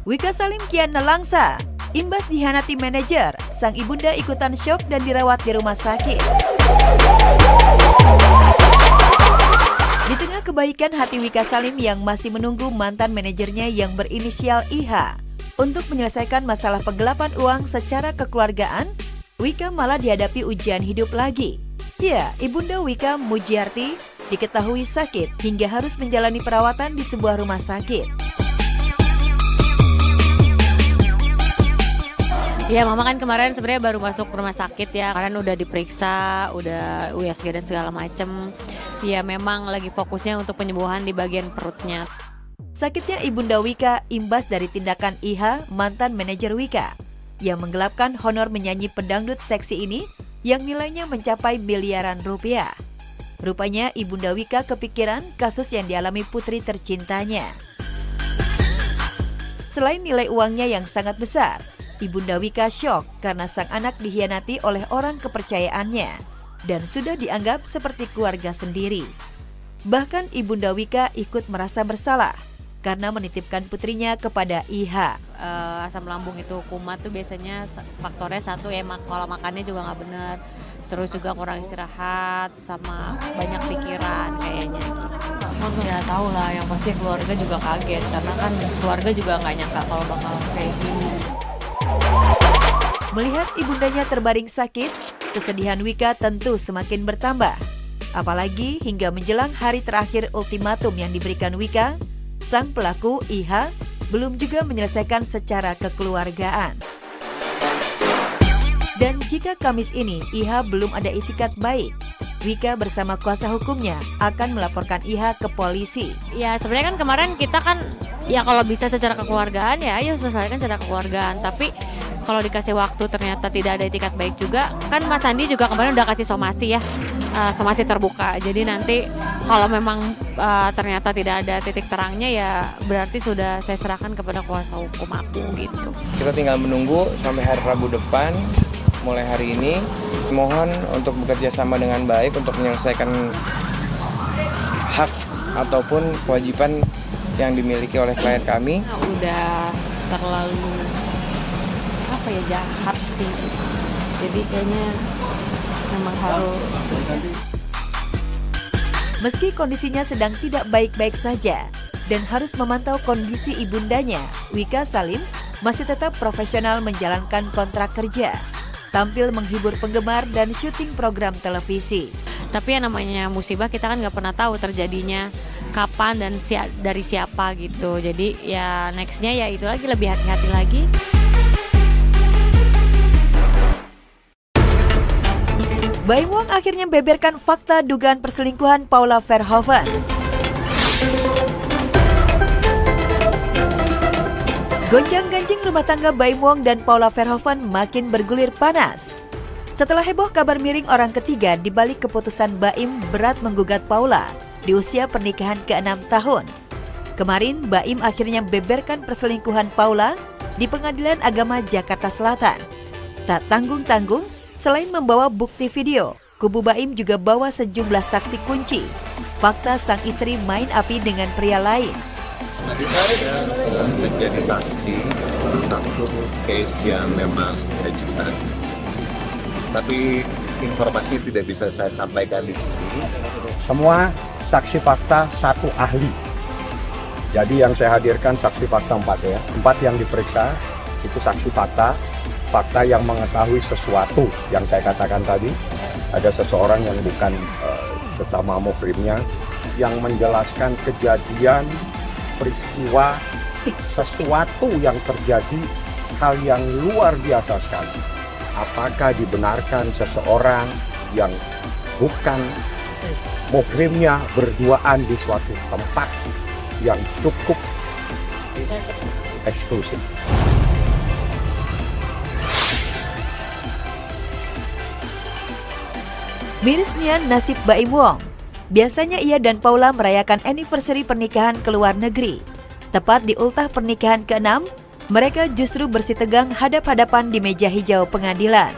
Wika Salim kian nelangsa. Imbas dihianati manajer, sang ibunda ikutan syok dan dirawat di rumah sakit. Di tengah kebaikan hati Wika Salim yang masih menunggu mantan manajernya yang berinisial IH untuk menyelesaikan masalah penggelapan uang secara kekeluargaan, Wika malah dihadapi ujian hidup lagi. Ya, ibunda Wika, Mujiarti, diketahui sakit hingga harus menjalani perawatan di sebuah rumah sakit. Ya, mama kan kemarin sebenarnya baru masuk rumah sakit ya. Kemarin udah diperiksa, udah USG dan segala macem. Ya memang lagi fokusnya untuk penyembuhan di bagian perutnya. Sakitnya ibunda Wika imbas dari tindakan IH, mantan manajer Wika, yang menggelapkan honor menyanyi pedangdut seksi ini yang nilainya mencapai miliaran rupiah. Rupanya ibunda Wika kepikiran kasus yang dialami putri tercintanya. Selain nilai uangnya yang sangat besar, ibunda Wika syok karena sang anak dikhianati oleh orang kepercayaannya dan sudah dianggap seperti keluarga sendiri. Bahkan ibunda Wika ikut merasa bersalah karena menitipkan putrinya kepada IH. Asam lambung itu kumat tuh biasanya faktornya satu ya, kalau makannya juga nggak benar. Terus juga kurang istirahat sama banyak pikiran kayaknya. Ya tahu lah, yang pasti keluarga juga kaget karena kan keluarga juga nggak nyangka kalau bakal kayak gini. Melihat ibundanya terbaring sakit, kesedihan Wika tentu semakin bertambah. Apalagi hingga menjelang hari terakhir ultimatum yang diberikan Wika, sang pelaku IH belum juga menyelesaikan secara kekeluargaan. Dan jika Kamis ini IH belum ada itikat baik, Wika bersama kuasa hukumnya akan melaporkan IH ke polisi. Ya sebenarnya kan kemarin kita kan ya kalau bisa secara kekeluargaan ya ayo selesaikan secara kekeluargaan. Tapi kalau dikasih waktu ternyata tidak ada itikat baik juga, kan Mas Andi juga kemarin udah kasih somasi ya, somasi terbuka. Jadi nanti kalau memang ternyata tidak ada titik terangnya ya berarti sudah saya serahkan kepada kuasa hukum aku gitu. Kita tinggal menunggu sampai hari Rabu depan, mulai hari ini. Mohon untuk bekerja sama dengan baik untuk menyelesaikan hak ataupun kewajiban yang dimiliki oleh klien kami. Udah terlalu jahat sih, jadi kayaknya memang harus. Meski kondisinya sedang tidak baik-baik saja dan harus memantau kondisi ibundanya, Wika Salim masih tetap profesional menjalankan kontrak kerja, tampil menghibur penggemar dan syuting program televisi. Tapi yang namanya musibah kita kan nggak pernah tahu terjadinya kapan dan dari siapa gitu. Jadi ya nextnya ya itu lagi, lebih hati-hati lagi. Baim Wong akhirnya beberkan fakta dugaan perselingkuhan Paula Verhoeven. Gonjang-ganjing rumah tangga Baim Wong dan Paula Verhoeven makin bergulir panas. Setelah heboh kabar miring orang ketiga di balik keputusan Baim berat menggugat Paula di usia pernikahan ke-6 tahun. Kemarin Baim akhirnya beberkan perselingkuhan Paula di Pengadilan Agama Jakarta Selatan. Tak tanggung-tanggung, selain membawa bukti video, kubu Baim juga bawa sejumlah saksi kunci. Fakta sang istri main api dengan pria lain. Tadi saya menjadi saksi salah satu case yang memang kejutan. Tapi informasi tidak bisa saya sampaikan di sini. Semua saksi fakta satu ahli. Jadi yang saya hadirkan saksi fakta 4 ya. 4 yang diperiksa itu saksi fakta yang mengetahui sesuatu yang saya katakan tadi. Ada seseorang yang bukan sesama muhrimnya yang menjelaskan kejadian, peristiwa, sesuatu yang terjadi, hal yang luar biasa sekali. Apakah dibenarkan seseorang yang bukan muhrimnya berduaan di suatu tempat yang cukup eksklusif? Mirisnya nasib Baim Wong. Biasanya ia dan Paula merayakan anniversary pernikahan ke luar negeri. Tepat di ultah pernikahan ke-6, mereka justru bersitegang hadap-hadapan di meja hijau pengadilan.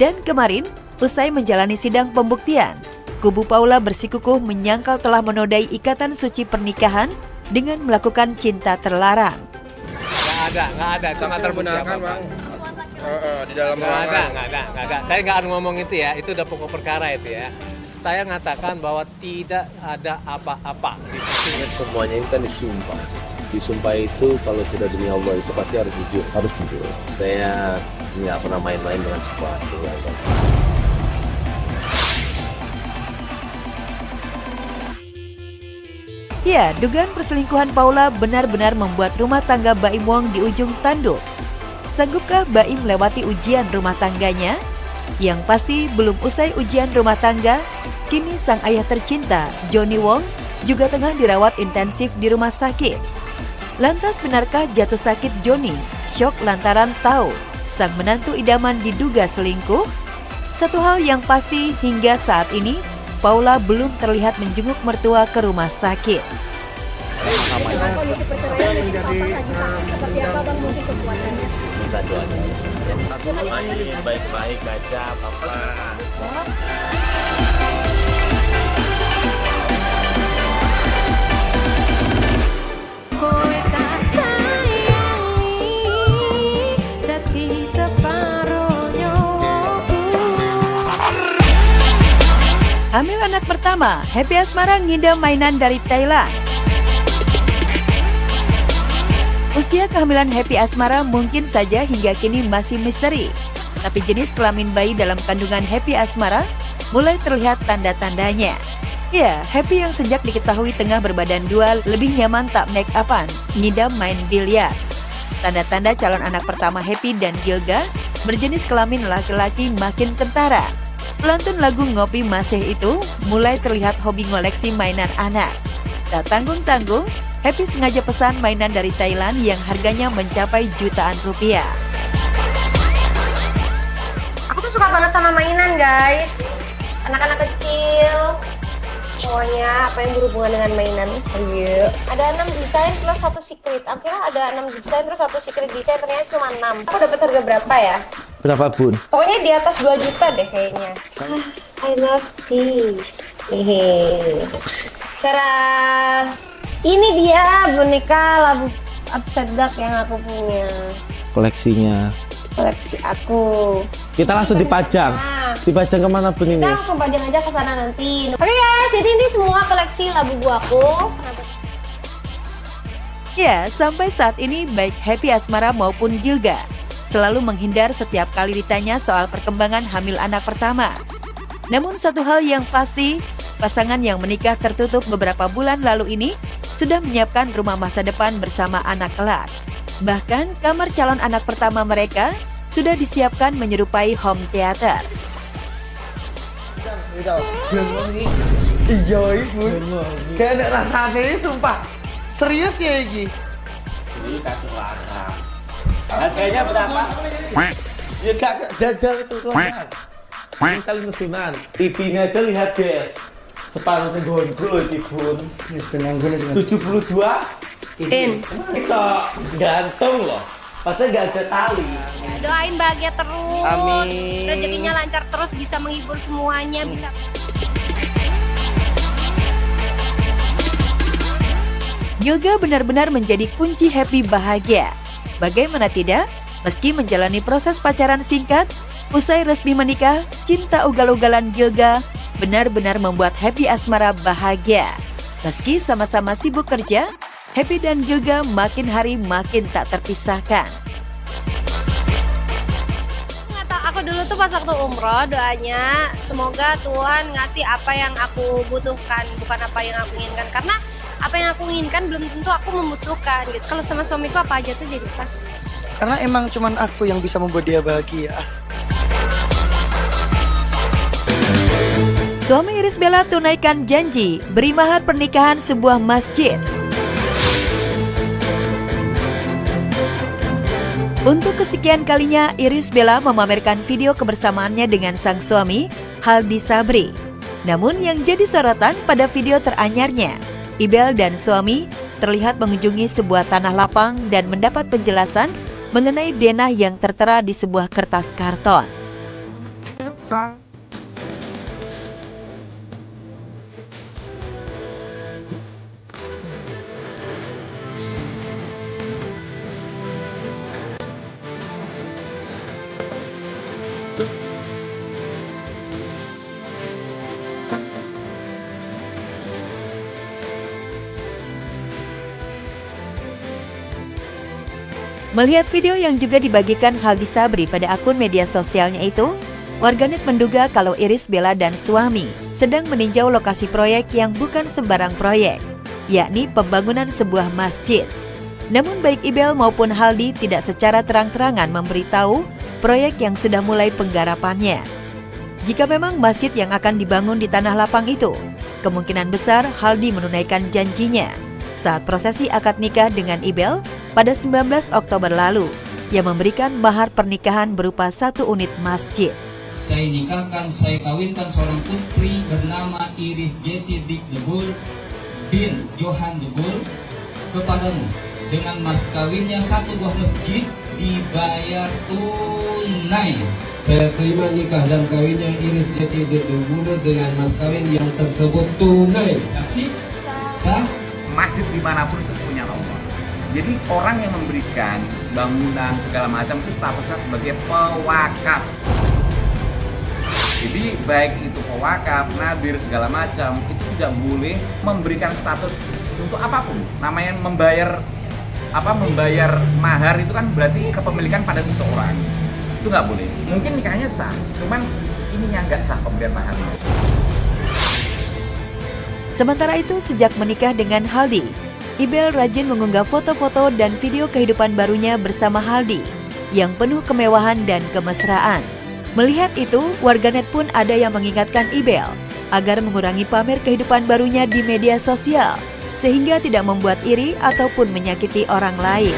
Dan kemarin, usai menjalani sidang pembuktian, kubu Paula bersikukuh menyangkal telah menodai ikatan suci pernikahan dengan melakukan cinta terlarang. Nggak nggak ada. Itu nggak terbukti apa-apa. Di dalam Nggak ada. Saya nggak akan ngomong itu ya, itu udah pokok perkara itu ya. Saya mengatakan bahwa tidak ada apa-apa di situ. Semuanya itu kan disumpah. Disumpah itu kalau sudah demi Allah itu pasti harus jujur. Saya nggak pernah main-main dengan sesuatu. Ya, dugaan perselingkuhan Paula benar-benar membuat rumah tangga Baim Wong di ujung tanduk. Sanggupkah Baim melewati ujian rumah tangganya? Yang pasti belum usai ujian rumah tangga, kini sang ayah tercinta, Johnny Wong, juga tengah dirawat intensif di rumah sakit. Lantas benarkah jatuh sakit Johnny? Syok lantaran tahu sang menantu idaman diduga selingkuh? Satu hal yang pasti hingga saat ini, Paula belum terlihat menjenguk mertua ke rumah sakit. Kondisi perceraian menjadi seperti apa bang mungkin kekuatannya? Minta doanya. Baik-baik aja apa-apa. Hamil anak pertama, Happy Asmara ngidam mainan dari Thailand. Usia kehamilan Happy Asmara mungkin saja hingga kini masih misteri. Tapi jenis kelamin bayi dalam kandungan Happy Asmara mulai terlihat tanda-tandanya. Ya, Happy yang sejak diketahui tengah berbadan dua lebih nyaman tak make upan, ngidam main biliar. Tanda-tanda calon anak pertama Happy dan Gilga berjenis kelamin laki-laki makin kentara. Pelantun lagu Ngopi Masih itu mulai terlihat hobi ngoleksi mainan anak. Tak tanggung-tanggung, Happy sengaja pesan mainan dari Thailand yang harganya mencapai jutaan rupiah. Aku tuh suka banget sama mainan guys. Anak-anak kecil. Pokoknya apa yang berhubungan dengan mainan. Ayo. Ada 6 desain plus 1 secret. Akhirnya ada 6 desain terus 1 secret desain, ternyata cuma 6. Aku dapat harga berapa ya? Berapa bun? Pokoknya di atas 2 juta deh kayaknya. I love this. Hehe. Cara ini dia boneka labu upside duck yang aku punya. Koleksinya. Koleksi aku. Kita langsung dipajang. Nah, Dipajang kemana pun ini? kita langsung pajang aja ke sana nanti. Oke guys, jadi ini semua koleksi labu buaku. Ya, sampai saat ini baik Happy Asmara maupun Gilga selalu menghindar setiap kali ditanya soal perkembangan hamil anak pertama. Namun satu hal yang pasti, pasangan yang menikah tertutup beberapa bulan lalu ini sudah menyiapkan rumah masa depan bersama anak kelak. Bahkan kamar calon anak pertama mereka sudah disiapkan menyerupai home theater. Iya ibu. Kayak ada rasanya ini sumpah. Serius ya Iki? Ini kasih larang. Harganya berapa? Ya gak jajal itu kan. Ini kali mesunan. TV-nya aja lihat deh. Separuhnya gondrol Tibun. 72 In. Bisa gantung loh. Padahal nggak ada tali. Ya, doain bahagia terus. Amin. Rezekinya lancar terus, bisa menghibur semuanya, bisa. Gilga benar-benar menjadi kunci Happy bahagia. Bagaimana tidak, meski menjalani proses pacaran singkat, usai resmi menikah, cinta ugal-ugalan Gilga benar-benar membuat Happy Asmara bahagia. Meski sama-sama sibuk kerja, Happy dan Gilga makin hari makin tak terpisahkan. Aku dulu tuh pas waktu umroh doanya semoga Tuhan ngasih apa yang aku butuhkan, bukan apa yang aku inginkan. Karena apa yang aku inginkan belum tentu aku membutuhkan gitu. Kalau sama suamiku apa aja tuh jadi pas. Karena emang cuman aku yang bisa membuat dia bahagia. Suami Iris Bella tunaikan janji beri mahar pernikahan sebuah masjid. Untuk kesekian kalinya, Iris Bella memamerkan video kebersamaannya dengan sang suami, Haldi Sabri. Namun yang jadi sorotan pada video teranyarnya, Ibel dan suami terlihat mengunjungi sebuah tanah lapang dan mendapat penjelasan mengenai denah yang tertera di sebuah kertas karton. Melihat video yang juga dibagikan Haldi Sabri pada akun media sosialnya itu, warganet menduga kalau Iris Bella dan suami sedang meninjau lokasi proyek yang bukan sembarang proyek, yakni pembangunan sebuah masjid. Namun baik Ibel maupun Haldi tidak secara terang-terangan memberitahu proyek yang sudah mulai penggarapannya. Jika memang masjid yang akan dibangun di tanah lapang itu, kemungkinan besar Haldi menunaikan janjinya saat prosesi akad nikah dengan Ibel pada 19 Oktober lalu, yang memberikan mahar pernikahan berupa 1 unit masjid. Saya nikahkan, saya kawinkan seorang putri bernama Iris Jeti Dikdebur bin Johan Debur kepadamu dengan mas kawinnya 1 buah masjid dibayar tunai. Saya terima nikah dan kawinnya Iris Jeti Dikdebur dengan mas kawin yang tersebut tunai. Saksi? Sah? Masjid dimanapun itu punya Allah. Jadi orang yang memberikan bangunan segala macam itu statusnya sebagai pewakaf. Jadi baik itu pewakaf, nadir segala macam itu tidak boleh memberikan status untuk apapun. Namanya membayar mahar itu kan berarti kepemilikan pada seseorang. Itu nggak boleh. Mungkin nikahnya sah, cuman ininya nggak sah pemberian mahar. Sementara itu, sejak menikah dengan Haldi, Ibel rajin mengunggah foto-foto dan video kehidupan barunya bersama Haldi yang penuh kemewahan dan kemesraan. Melihat itu, warganet pun ada yang mengingatkan Ibel agar mengurangi pamer kehidupan barunya di media sosial sehingga tidak membuat iri ataupun menyakiti orang lain.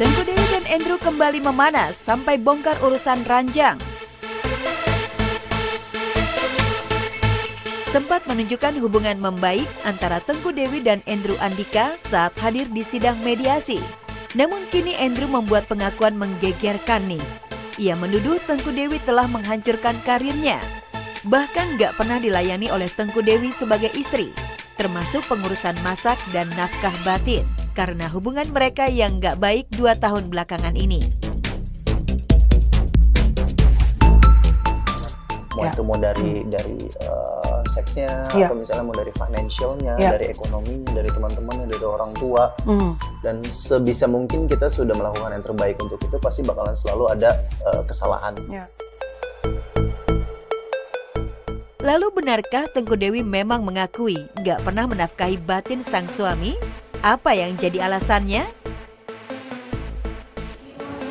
Tengku Dewi dan Andrew kembali memanas sampai bongkar urusan ranjang. Sempat menunjukkan hubungan membaik antara Tengku Dewi dan Andrew Andika saat hadir di sidang mediasi. Namun kini Andrew membuat pengakuan menggegerkan nih. Ia menuduh Tengku Dewi telah menghancurkan karirnya. Bahkan gak pernah dilayani oleh Tengku Dewi sebagai istri, termasuk pengurusan masak dan nafkah batin, karena hubungan mereka yang gak baik 2 tahun belakangan ini. Mau dari seksnya, atau misalnya mau dari financialnya, dari ekonominya, dari teman-temannya, dari orang tua, dan sebisa mungkin kita sudah melakukan yang terbaik untuk itu, pasti bakalan selalu ada kesalahan. Lalu benarkah Tengku Dewi memang mengakui nggak pernah menafkahi batin sang suami? Apa yang jadi alasannya?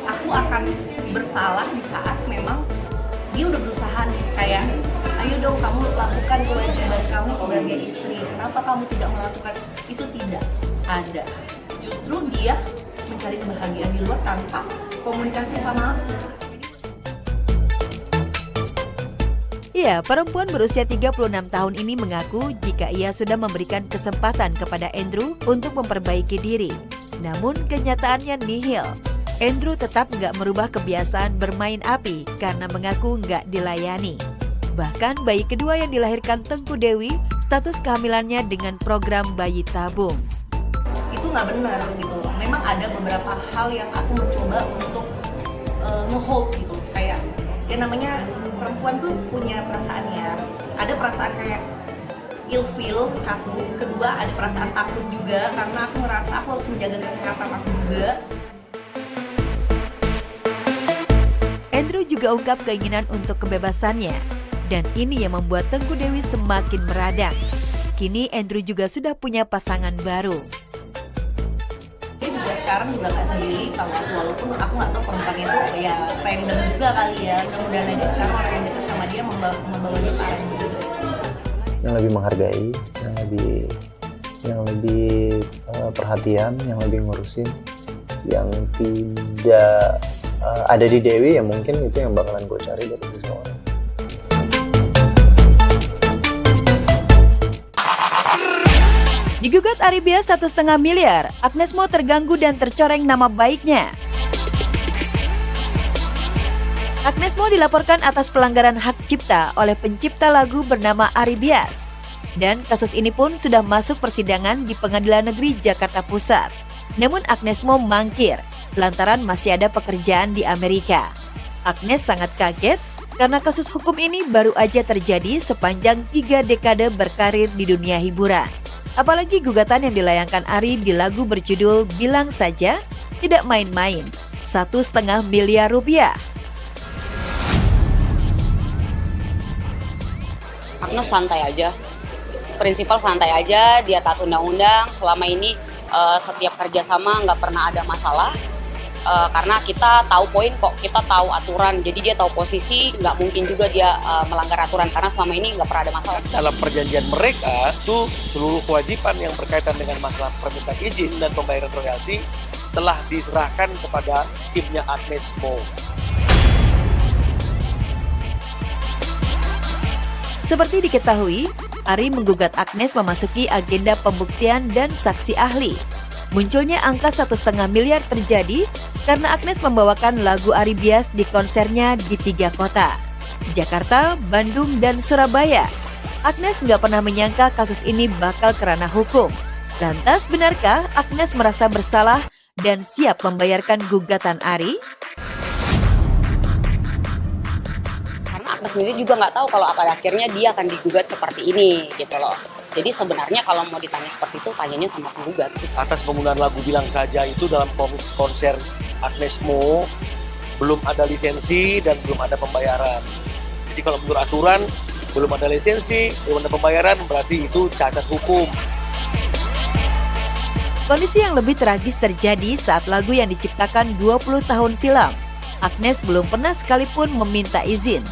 Aku akan bersalah di saat memang dia udah berusaha nih, kayak ayo dong kamu lakukan kewajiban kamu sebagai istri, kenapa kamu tidak melakukan itu? Tidak ada, justru dia mencari kebahagiaan di luar tanpa komunikasi sama aku. Ya, perempuan berusia 36 tahun ini mengaku jika ia sudah memberikan kesempatan kepada Andrew untuk memperbaiki diri. Namun kenyataannya nihil. Andrew tetap nggak merubah kebiasaan bermain api karena mengaku nggak dilayani. Bahkan bayi kedua yang dilahirkan Tengku Dewi, status kehamilannya dengan program bayi tabung. Itu nggak benar gitu. Memang ada beberapa hal yang aku mencoba untuk nge-hold gitu. Kayak ya namanya perempuan tuh punya perasaannya. Ada perasaan kayak ilfeel satu, kedua ada perasaan takut juga karena aku ngerasa aku harus menjaga kesehatan aku juga. Andrew juga ungkap keinginan untuk kebebasannya, dan ini yang membuat Tengku Dewi semakin meradang. Kini Andrew juga sudah punya pasangan baru. Dia juga sekarang juga gak sendiri, walaupun aku gak tahu perempuannya itu ya random juga kali ya. Kemudian aja sekarang orang yang dekat sama dia membawa dia ke arah juga. Yang lebih menghargai, yang lebih perhatian, yang lebih ngurusin, yang tidak ada di Dewi, ya mungkin itu yang bakalan gue cari dari seseorang. Digugat Aribia 1,5 miliar, Agnes Mo terganggu dan tercoreng nama baiknya. Agnes Mo dilaporkan atas pelanggaran hak cipta oleh pencipta lagu bernama Aribias. Dan kasus ini pun sudah masuk persidangan di Pengadilan Negeri Jakarta Pusat. Namun Agnes Mo mangkir lantaran masih ada pekerjaan di Amerika. Agnes sangat kaget karena kasus hukum ini baru aja terjadi sepanjang 3 dekade berkarir di dunia hiburan. Apalagi gugatan yang dilayangkan Ari di lagu berjudul Bilang Saja tidak main-main, 1,5 miliar rupiah. Agnes santai aja, prinsipal santai aja, dia taat undang-undang. Selama ini setiap kerjasama nggak pernah ada masalah. Karena kita tahu poin kok, kita tahu aturan, jadi dia tahu posisi, nggak mungkin juga dia melanggar aturan karena selama ini nggak pernah ada masalah. Dalam perjanjian mereka itu seluruh kewajiban yang berkaitan dengan masalah permintaan izin dan pembayaran royalti telah diserahkan kepada timnya Agnes Mo. Seperti diketahui, Ari menggugat Agnes memasuki agenda pembuktian dan saksi ahli. Munculnya angka 1,5 miliar terjadi karena Agnes membawakan lagu Ari Bias di konsernya di 3 kota, Jakarta, Bandung, dan Surabaya. Agnes nggak pernah menyangka kasus ini bakal kerana hukum. Lantas benarkah Agnes merasa bersalah dan siap membayarkan gugatan Ari? Karena Agnes sendiri juga nggak tahu kalau pada akhirnya dia akan digugat seperti ini gitu loh. Jadi sebenarnya kalau mau ditanya seperti itu, tanyanya sama penggugat sih. Atas penggunaan lagu Bilang Saja itu dalam konser Agnes Mo belum ada lisensi dan belum ada pembayaran. Jadi kalau menurut aturan belum ada lisensi, belum ada pembayaran, berarti itu cacat hukum. Kondisi yang lebih tragis terjadi saat lagu yang diciptakan 20 tahun silam. Agnes belum pernah sekalipun meminta izin.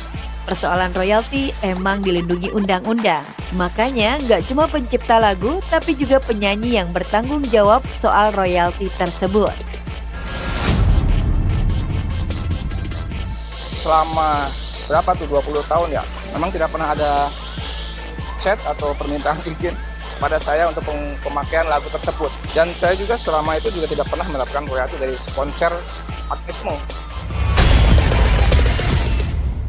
Persoalan royalti emang dilindungi undang-undang. Makanya nggak cuma pencipta lagu, tapi juga penyanyi yang bertanggung jawab soal royalti tersebut. Selama berapa tuh 20 tahun ya, memang tidak pernah ada chat atau permintaan izin pada saya untuk pemakaian lagu tersebut. Dan saya juga selama itu juga tidak pernah mendapatkan royalti dari sponsor Agnes Mo.